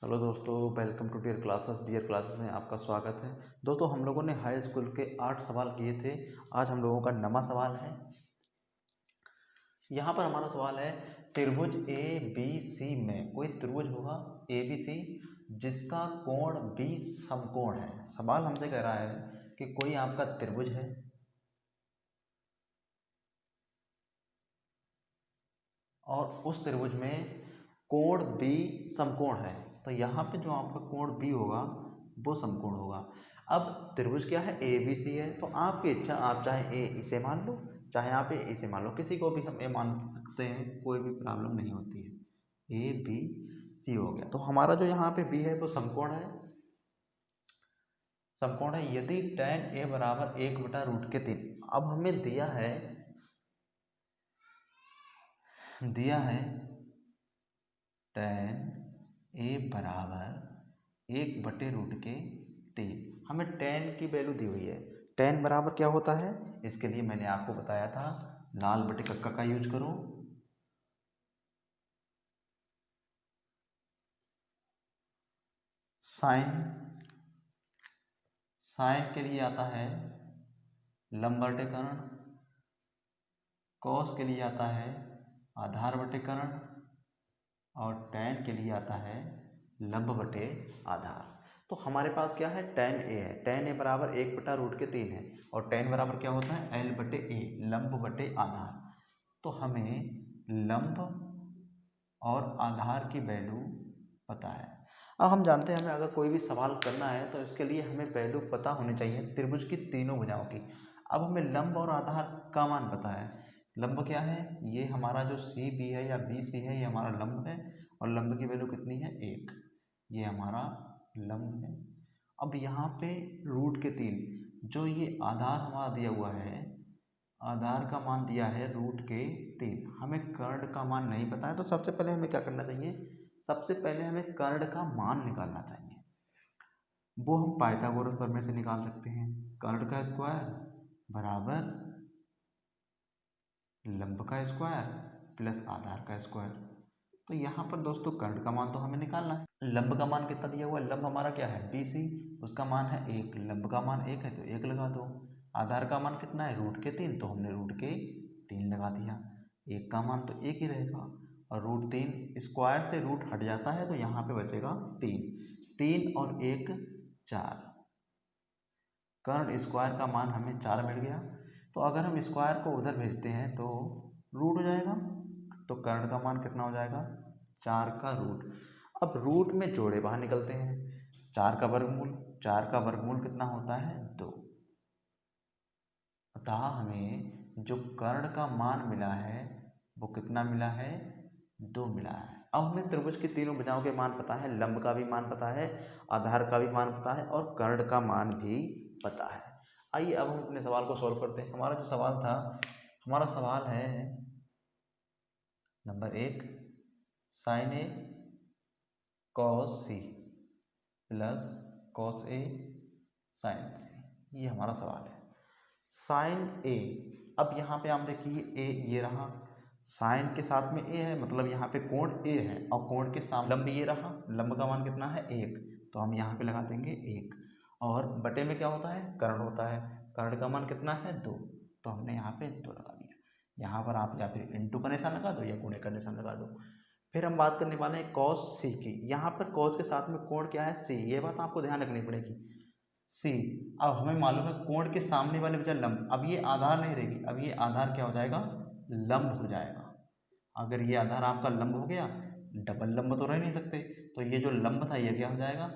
Hello दोस्तों, welcome to dear classes में आपका स्वागत है। दोस्तों, हम लोगों ने हाई स्कूल के 8 सवाल किए थे। आज हम लोगों का 9वां सवाल है। यहाँ पर हमारा सवाल है, त्रिभुज ए बी सी में कोई त्रिभुज होगा ए बी सी जिसका कोण बी समकोण है। सवाल हमसे कह रहा है कि कोई आपका त्रिभुज है और उस त्रिभुज में कोण बी समकोण है। तो यहाँ पे जो आपका कोण बी होगा वो समकोण होगा। अब त्रिभुज क्या है, ए बी सी है। तो आपकी इच्छा, आप चाहे ए इसे मान लो, चाहे आप ए इसे मान लो, किसी को भी हम ए मान सकते हैं, कोई भी प्रॉब्लम नहीं होती है। ए बी सी हो गया। तो हमारा जो यहाँ पे बी है वो समकोण है। समकोण है यदि tan ए बराबर 1/√3। अब हमें दिया है tan ए बराबर 1/√3। हमें tan की वैल्यू दी हुई है। tan बराबर क्या होता है, इसके लिए मैंने आपको बताया था, लाल बटे कक्का का यूज करो। साइन के लिए आता है लंब बटे कर्ण। कॉस के लिए आता है आधार बटे कर्ण। और tan के लिए आता है लंब बटे आधार। तो हमारे पास क्या है, tan ए है। tan ए बराबर 1/√3 है और tan बराबर क्या होता है, l बटे ए, लंब बटे आधार। तो हमें लंब और आधार की वैल्यू पता है। अब हम जानते हैं, हमें अगर कोई भी सवाल करना है तो इसके लिए हमें वैल्यू पता होनी चाहिए त्रिभुज की तीनों भुजाओं की। अब हमें लंब और आधार का मान पता है। लंब क्या है, ये हमारा जो सी बी है या बी सी है, ये हमारा लंब है और लंब की वैल्यू कितनी है, 1। ये हमारा लंब है। अब यहाँ पे √3, जो ये आधार हमारा दिया हुआ है, आधार का मान दिया है √3। हमें कर्ण का मान नहीं पता है। तो सबसे पहले हमें क्या करना चाहिए, सबसे पहले हमें कर्ण का मान निकालना चाहिए। वो हम पाइथागोरस प्रमेय से निकाल सकते हैं। कर्ण का स्क्वायर बराबर लंब का स्क्वायर प्लस आधार का स्क्वायर। तो यहाँ पर दोस्तों कर्ण का मान तो हमें निकालना है। लंब का मान कितना दिया हुआ है, लंब हमारा क्या है बी सी, उसका मान है 1। लंब का मान 1 है तो 1 लगा दो। आधार का मान कितना है √3, तो हमने √3 लगा दिया। 1 का मान तो 1 ही रहेगा और √3 स्क्वायर से रूट हट जाता है तो यहाँ पे बचेगा 3। 3 और 1 4। कर्ण स्क्वायर का मान हमें 4 मिल गया। तो अगर हम स्क्वायर को उधर भेजते हैं तो रूट हो जाएगा। तो कर्ण का मान कितना हो जाएगा, 4 का रूट। अब रूट में जोड़े बाहर निकलते हैं। 4 का वर्गमूल, 4 का वर्गमूल कितना होता है, 2। अतः हमें जो कर्ण का मान मिला है वो कितना मिला है, 2 मिला है। अब हमें त्रिभुज की तीनों भुजाओं के मान पता है, लंब का भी मान पता है, आधार का भी मान पता है और कर्ण का मान भी पता है। आइए अब हम अपने सवाल को सॉल्व करते हैं। हमारा जो सवाल था, हमारा सवाल है number 1, sign A cos C plus cos A sign सी। ये हमारा सवाल है। साइन ए, अब यहाँ पे आप देखिए ए ये रहा, साइन के साथ में ए है, मतलब यहाँ पे कोण ए है और कोण के सामने लंब ये रहा। लंब का मान कितना है, 1, तो हम यहाँ पे लगा देंगे 1। और बटे में क्या होता है, कर्ण होता है। कर्ण का मान कितना है, 2, तो हमने यहाँ पे 2 लगा दिया। यहाँ पर आप या फिर इंटू का निशान लगा दो या गुणे का निशान लगा दो। फिर हम बात करने वाले हैं कॉस सी की। यहाँ पर कॉस के साथ में कोण क्या है, सी। ये बात आपको ध्यान रखनी पड़ेगी, सी। अब हमें मालूम है कोण के सामने वाले बचा लंब। अब ये आधार नहीं रहेगी, अब ये आधार क्या हो जाएगा, लंब हो जाएगा। अगर ये आधार आपका लंब हो गया, डबल लंब तो रह नहीं सकते, तो ये जो लंब था ये क्या हो जाएगा,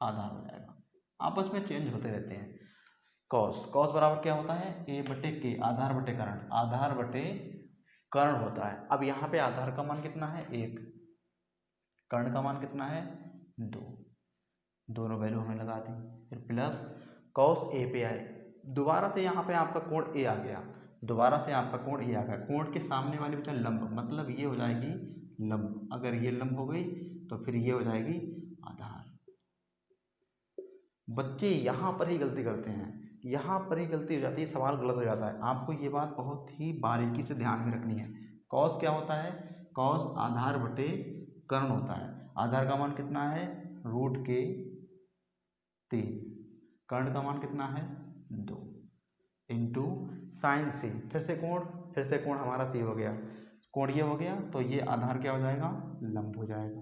आधार हो जाएगा। आपस में चेंज होते रहते हैं। कॉस, कॉस बराबर क्या होता है, ए बटे के, आधार बटे कर्ण, आधार बटे कर्ण होता है। अब यहाँ पे आधार का मान कितना है, 1, कर्ण का मान कितना है, 2। दोनों वैल्यू हमें लगा दी। फिर प्लस कॉस ए पे आए, दोबारा से यहाँ पे आपका कोण ए आ गया, दोबारा से आपका कोण ए आ गया। कोण के सामने वाली बचा लंब, मतलब ये हो जाएगी लंब। अगर ये लंब हो गई तो फिर ये हो जाएगी आधार। बच्चे यहाँ पर ही गलती करते हैं, यहाँ पर ही गलती हो जाती है, सवाल गलत हो जाता है। आपको ये बात बहुत ही बारीकी से ध्यान में रखनी है। कॉस क्या होता है, कॉस आधार बटे कर्ण होता है। आधार का मान कितना है, रूट के 3, कर्ण का मान कितना है 2, इंटू साइन सी, फिर से कोण हमारा सी हो गया, कोण ये हो गया तो ये आधार क्या हो जाएगा, लंब हो जाएगा।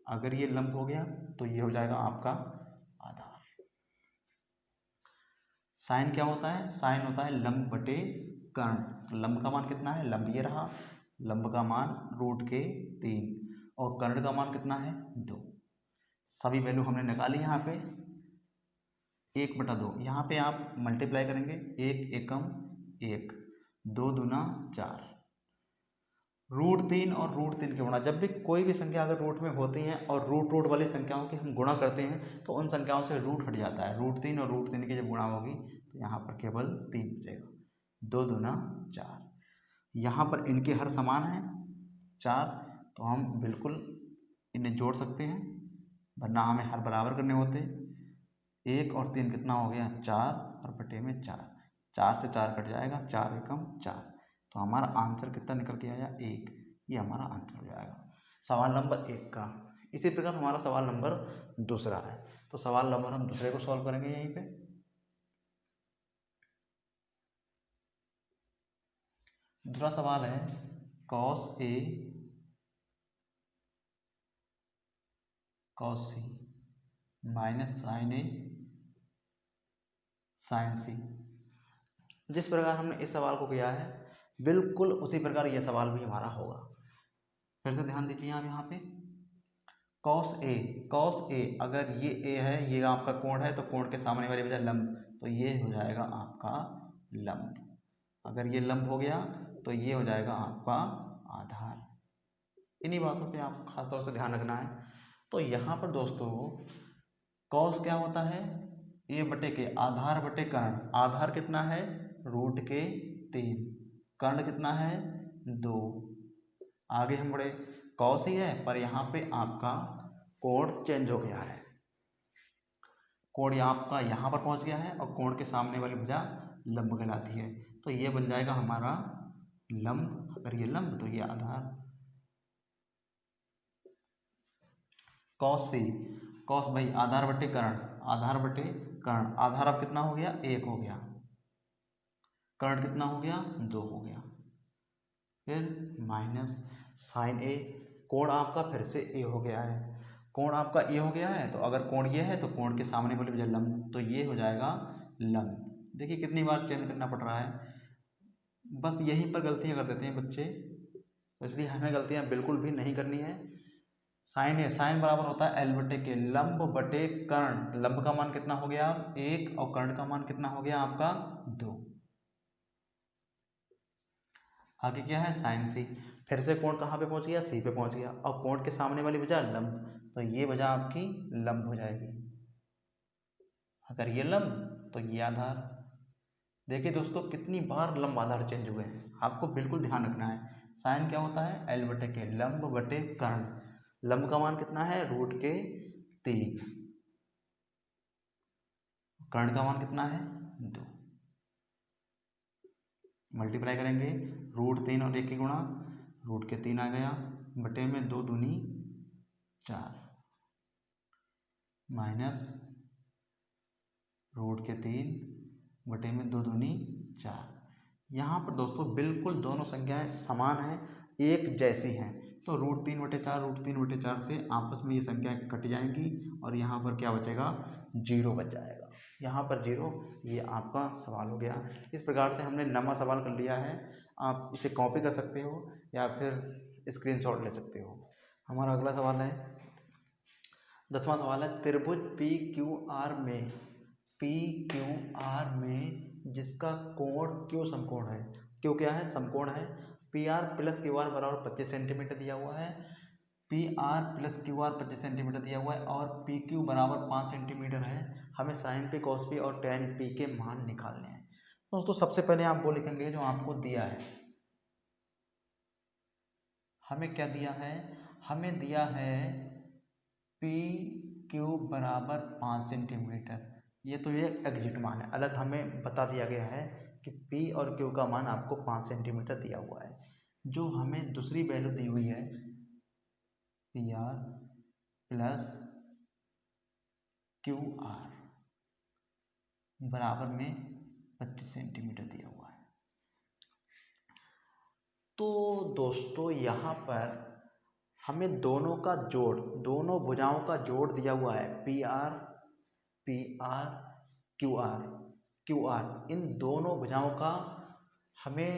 अगर ये लंब हो गया तो ये हो जाएगा आपका आधार। साइन क्या होता है, साइन होता है लंब बटे कर्ण। लंब का मान कितना है, लंब ये रहा, लंब का मान रूट के 3 और कर्ण का मान कितना है 2। सभी वैल्यू हमने निकाली यहाँ पे, 1/2, यहाँ पे आप मल्टीप्लाई करेंगे, 1 एकम 1, 2 दूना 4, रूट 3 और रूट 3 के गुणा। जब भी कोई भी संख्या अगर रूट में होती है और रूट वाली संख्याओं की हम गुणा करते हैं तो उन संख्याओं से रूट हट जाता है। रूट 3 और रूट 3 की जब गुणा होगी तो यहाँ पर केवल 3 बचेगा, 2 दूना 4। यहाँ पर इनके हर समान है 4, तो हम बिल्कुल इन्हें जोड़ सकते हैं, वरना हमें हर बराबर करने होते। 1 और 3 कितना हो गया 4 और बटे में 4, 4 से 4 कट जाएगा, 4 एकम 4, तो हमारा आंसर कितना निकल के आया 1। ये हमारा आंसर हो जाएगा सवाल नंबर 1 का। इसी प्रकार हमारा सवाल नंबर 2 है, तो सवाल नंबर हम दूसरे को सॉल्व करेंगे यहीं पे। दूसरा सवाल है cos A cos C minus sin A sin C। जिस प्रकार हमने इस सवाल को किया है बिल्कुल उसी प्रकार यह सवाल भी हमारा होगा। फिर से ध्यान दीजिए आप यहाँ पे cos A, अगर ये A है, ये आपका कोण है, तो कोण के सामने वाली वजह लंब, तो ये हो जाएगा आपका लंब। अगर ये लंब हो गया तो ये हो जाएगा आपका आधार। इन्हीं बातों पे आप खास तौर से ध्यान रखना है। तो यहाँ पर दोस्तों cos क्या होता है, A बटे के, आधार बटे कर्ण। आधार कितना है रूट के 3, कर्ण कितना है 2। आगे हम बढ़े, cos ही है पर यहाँ पे आपका कोण चेंज हो गया है, कोण आपका यहाँ पर पहुँच गया है और कोण के सामने वाली भुजा लंब कहलाती है, तो ये बन जाएगा हमारा लंब। अगर ये लंब तो ये आधार। cos C, cos भाई आधार बटे कर्ण, आधार बटे कर्ण। आधार अब कितना हो गया 1 हो गया, कर्ण कितना हो गया 2 हो गया, फिर माइनस साइन A, कोण आपका फिर से A हो गया है, कोण आपका A हो गया है, तो अगर कोण ये है तो कोण के सामने वाली वजह लंब, तो ये हो जाएगा लंब। देखिए कितनी बार चेंज करना पड़ रहा है, बस यहीं पर गलतियां कर देते हैं बच्चे, तो इसलिए हमें गलतियां बिल्कुल भी नहीं करनी है। साइन A, साइन बराबर होता है L बटे के, लंब बटे कर्ण। लंब का मान कितना हो गया 1 और कर्ण का मान कितना हो गया आपका 2। आगे क्या है साइन C, फिर से कोण कहाँ पे पहुँच गया C पे पहुँच गया, और कोण के सामने वाली वजह लंब, तो ये वजह आपकी लंब हो जाएगी। अगर ये लंब तो ये आधार। देखिए दोस्तों कितनी बार लंब आधार चेंज हुए हैं, आपको बिल्कुल ध्यान रखना है। साइन क्या होता है L बटे के, लंब बटे कर्ण। लंब का मान कितना है रूट के 3, कर्ण का मान कितना है 2। मल्टीप्लाई करेंगे, रूट 3 और 1 की गुणा, रूट के 3 आ गया, बटे में 2 दूनी 4, माइनस रूट के 3 बटे में 2 दूनी 4। यहाँ पर दोस्तों बिल्कुल दोनों संख्याएं समान हैं, एक जैसी हैं, तो रूट 3 बटे 4 से आपस में ये संख्याएं कट जाएंगी और यहाँ पर क्या बचेगा 0 बच जाएगा। यहाँ पर 0, ये आपका सवाल हो गया। इस प्रकार से हमने नवा सवाल कर लिया है, आप इसे कॉपी कर सकते हो या फिर स्क्रीनशॉट ले सकते हो। हमारा अगला सवाल है 10वां सवाल है, त्रिभुज PQR में जिसका कोण Q समकोण है। Q क्या है समकोण है, PR प्लस QR बराबर 25 सेंटीमीटर दिया हुआ है, PR प्लस QR 25 सेंटीमीटर दिया हुआ है और PQ बराबर 5 सेंटीमीटर है। हमें साइन P cos P और tan P के मान निकालने हैं। दोस्तों सबसे पहले आप वो लिखेंगे जो आपको दिया है। हमें क्या दिया है, हमें दिया है PQ बराबर 5 सेंटीमीटर, ये तो ये एग्जिट मान है। अलग हमें बता दिया गया है कि P और Q का मान आपको 5 सेंटीमीटर दिया हुआ है। जो हमें दूसरी वैल्यू दी हुई है P R plus Q R बराबर में 25 सेंटीमीटर दिया हुआ है। तो दोस्तों यहाँ पर हमें दोनों का जोड़, दोनों भुजाओं का जोड़ दिया हुआ है, पी आर क्यू आर, इन दोनों भुजाओं का हमें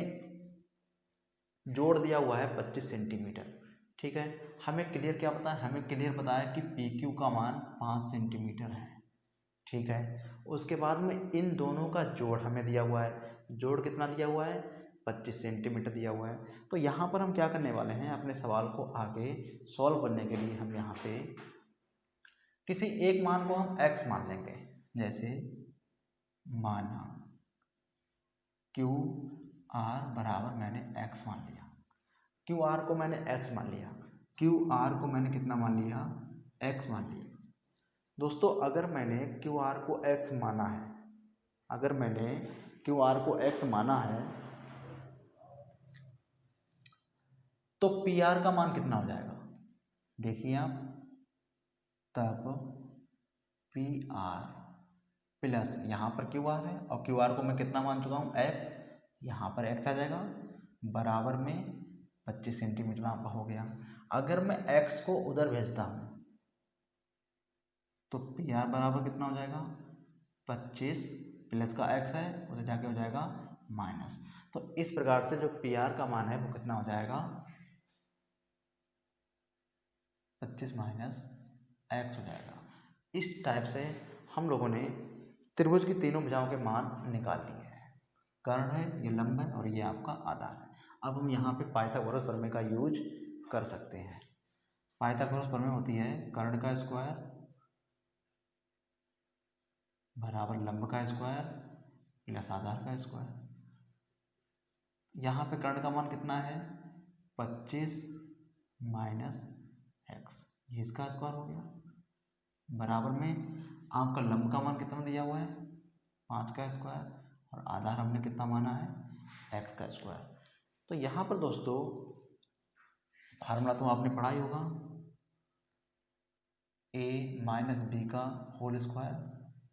जोड़ दिया हुआ है 25 सेंटीमीटर। ठीक है, हमें क्लियर क्या पता है, हमें क्लियर पता है कि पी क्यू का मान 5 सेंटीमीटर है। ठीक है, उसके बाद में इन दोनों का जोड़ हमें दिया हुआ है, जोड़ कितना दिया हुआ है, 25 सेंटीमीटर दिया हुआ है। तो यहाँ पर हम क्या करने वाले हैं, अपने सवाल को आगे सॉल्व करने के लिए हम यहाँ पे किसी एक मान को हम x मान लेंगे। जैसे माना क्यू आर बराबर मैंने x मान लिया, क्यू आर को मैंने x मान लिया, क्यू आर को मैंने कितना मान लिया, x मान लिया। दोस्तों अगर मैंने क्यू आर को x माना है, अगर मैंने क्यू आर को x माना है तो पी आर का मान कितना हो जाएगा, देखिए आप, तब पी आर प्लस यहाँ पर क्यू आर है और क्यू आर को मैं कितना मान चुका हूँ, x, यहाँ पर x आ जाएगा बराबर में 25 सेंटीमीटर आपका हो गया। अगर मैं x को उधर भेजता हूँ तो पी आर बराबर कितना हो जाएगा, 25 प्लस का x है उधर जाके हो जाएगा माइनस। तो इस प्रकार से जो पी आर का मान है वो कितना हो जाएगा, 25 माइनस x हो जाएगा। इस टाइप से हम लोगों ने त्रिभुज की तीनों भुजाओं के मान निकाल लिए हैं। कर्ण है, ये लंब है और ये आपका आधार है। अब हम यहाँ पे पाइथागोरस प्रमेय का यूज कर सकते हैं। पाइथागोरस प्रमेय होती है कर्ण का स्क्वायर बराबर लंब का स्क्वायर प्लस आधार का स्क्वायर। यहाँ पे कर्ण का मान कितना है, 25 माइनस x, ये इसका स्क्वायर हो गया बराबर में आपका लंब का मान कितना दिया हुआ है, 5 का स्क्वायर, और आधार हमने कितना माना है, x का स्क्वायर। तो यहाँ पर दोस्तों फार्मूला तो आपने पढ़ा ही होगा, a माइनस बी का होल स्क्वायर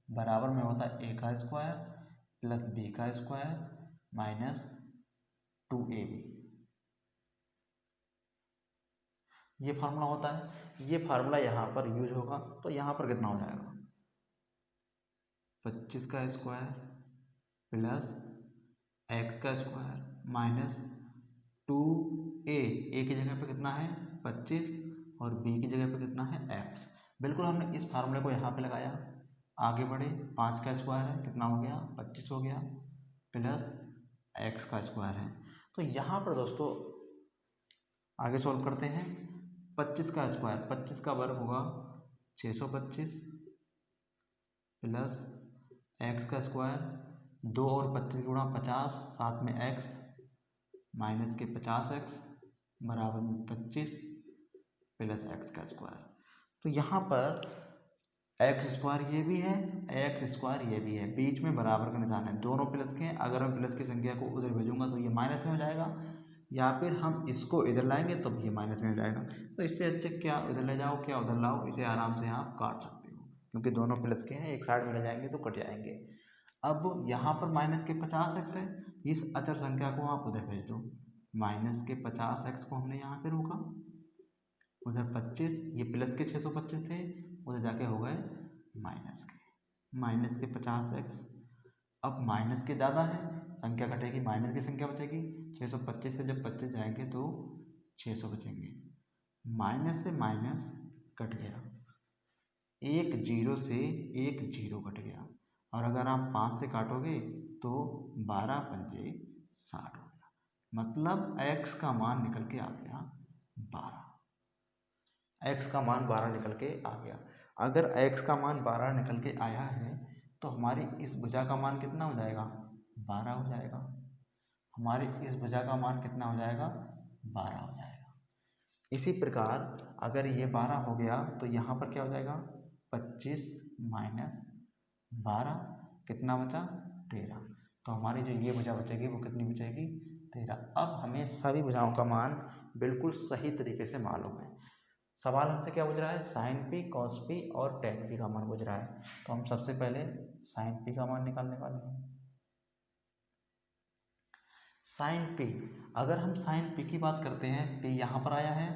बराबर में होता है a का स्क्वायर प्लस b का स्क्वायर माइनस 2ab, ये फार्मूला होता है। ये फार्मूला यहाँ पर यूज होगा तो यहाँ पर कितना हो जाएगा, 25 का स्क्वायर प्लस x का स्क्वायर माइनस 2a की जगह पे कितना है 25 और b की जगह पे कितना है x। बिल्कुल हमने इस फार्मूले को यहाँ पे लगाया, आगे बढ़े, 5 का स्क्वायर है कितना हो गया, 25 हो गया प्लस x का स्क्वायर है। तो यहाँ पर दोस्तों आगे सॉल्व करते हैं। 25 का स्क्वायर, 25 का वर्ग होगा 625 प्लस x का स्क्वायर, 2 और 25 गुणा 50, साथ में x माइनस के 50x बराबर में 25 प्लस x का स्क्वायर। तो यहाँ पर x स्क्वायर ये भी है, x स्क्वायर ये भी है, बीच में बराबर का निशान है, दोनों प्लस के हैं। अगर मैं प्लस की संख्या को उधर भेजूंगा तो ये माइनस में हो जाएगा, या फिर हम इसको इधर लाएंगे तो ये माइनस में हो जाएगा। तो इससे अच्छे क्या इधर ले जाओ क्या उधर लाओ, इसे आराम से आप काट सकते हो क्योंकि दोनों प्लस के हैं, एक साइड में ले जाएंगे तो कट जाएंगे। अब यहाँ पर माइनस के 50x है, इस अचर संख्या को आप उधर भेज दो, माइनस के 50x को हमने यहाँ पे रोका, उधर 25, ये प्लस के 625 थे उधर जाके हो गए माइनस के 50x। अब माइनस के ज़्यादा है, संख्या घटेगी, माइनस की संख्या बचेगी, 625 से जब 25 जाएंगे तो 600 बचेंगे, माइनस से माइनस कट गया, एक जीरो से एक जीरो कट गया, और अगर आप 5 से काटोगे तो 12 पंजे 60 हो गया, मतलब x का मान निकल के आ गया 12, x का मान 12 निकल के आ गया। अगर x का मान 12 निकल के आया है तो हमारी इस भुजा का मान कितना हो जाएगा, 12 हो जाएगा, हमारी इस भुजा का मान कितना हो जाएगा, 12 हो जाएगा। इसी प्रकार अगर ये 12 हो गया तो यहाँ पर क्या हो जाएगा, 25 माइनस 12 कितना बचा, 13। तो हमारी जो ये भुजा बचेगी वो कितनी बचेगी, 13। अब हमें सभी भुजाओं का मान बिल्कुल सही तरीके से मालूम है। सवाल हमसे क्या पूछ रहा है, साइन पी कॉस पी और टेन पी का मान पूछ रहा है। तो हम सबसे पहले साइन पी का मान निकालने वाले हैं। साइन पी, अगर हम साइन पी की बात करते हैं, पी यहाँ पर आया है।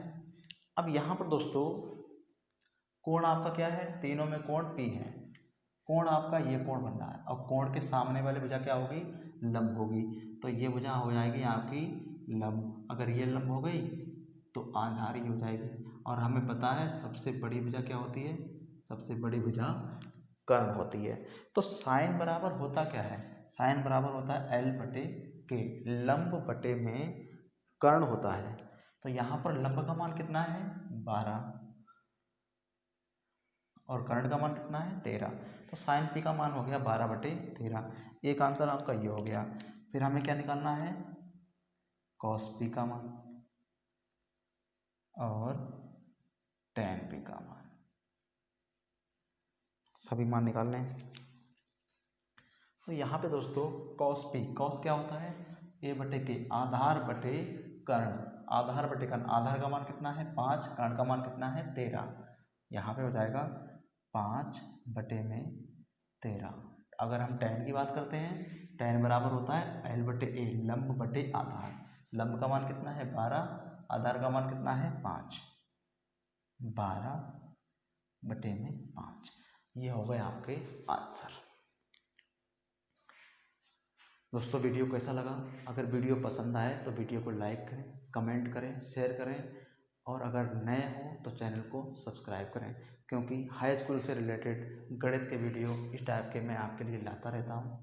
अब यहाँ पर दोस्तों कोण आपका क्या है, तीनों में कोण पी है। कोण आपका ये कोण बन रहा है, और कोण के सामने वाली भुजा क्या होगी, लंब होगी। तो ये भुजा हो जाएगी आपकी लंब। अगर ये लंब हो गई तो आधारी हो जाएगी। और हमें पता है सबसे बड़ी भुजा क्या होती है, सबसे बड़ी भुजा कर्ण होती है। तो साइन बराबर होता क्या है, साइन बराबर होता है एल बटे के, लंब बटे में कर्ण होता है। तो यहाँ पर लंब का मान कितना है 12 और कर्ण का मान कितना है 13। तो साइन पी का मान हो गया 12/13। एक आंसर आपका ये हो गया। फिर हमें क्या निकालना है, कॉस पी का मान और टेन पी का मान, सभी मान निकालने हैं। तो यहाँ पे दोस्तों कॉस पी, कॉस क्या होता है, ए बटे के, आधार बटे कर्ण। आधार बटे कर्ण, आधार का मान कितना है 5, कर्ण का मान कितना है 13। यहाँ पे हो जाएगा 5/13। अगर हम tan की बात करते हैं, tan बराबर होता है एल बटे ए, लंब बटे आधार। लंब का मान कितना है 12, आधार का मान कितना है 5, 12/5। ये हो गए आपके आंसर। दोस्तों वीडियो कैसा लगा, अगर वीडियो पसंद आए तो वीडियो को लाइक करें, कमेंट करें, शेयर करें, और अगर नए हो तो चैनल को सब्सक्राइब करें, क्योंकि हाई स्कूल से रिलेटेड गणित के वीडियो इस टाइप के मैं आपके लिए लाता रहता हूँ।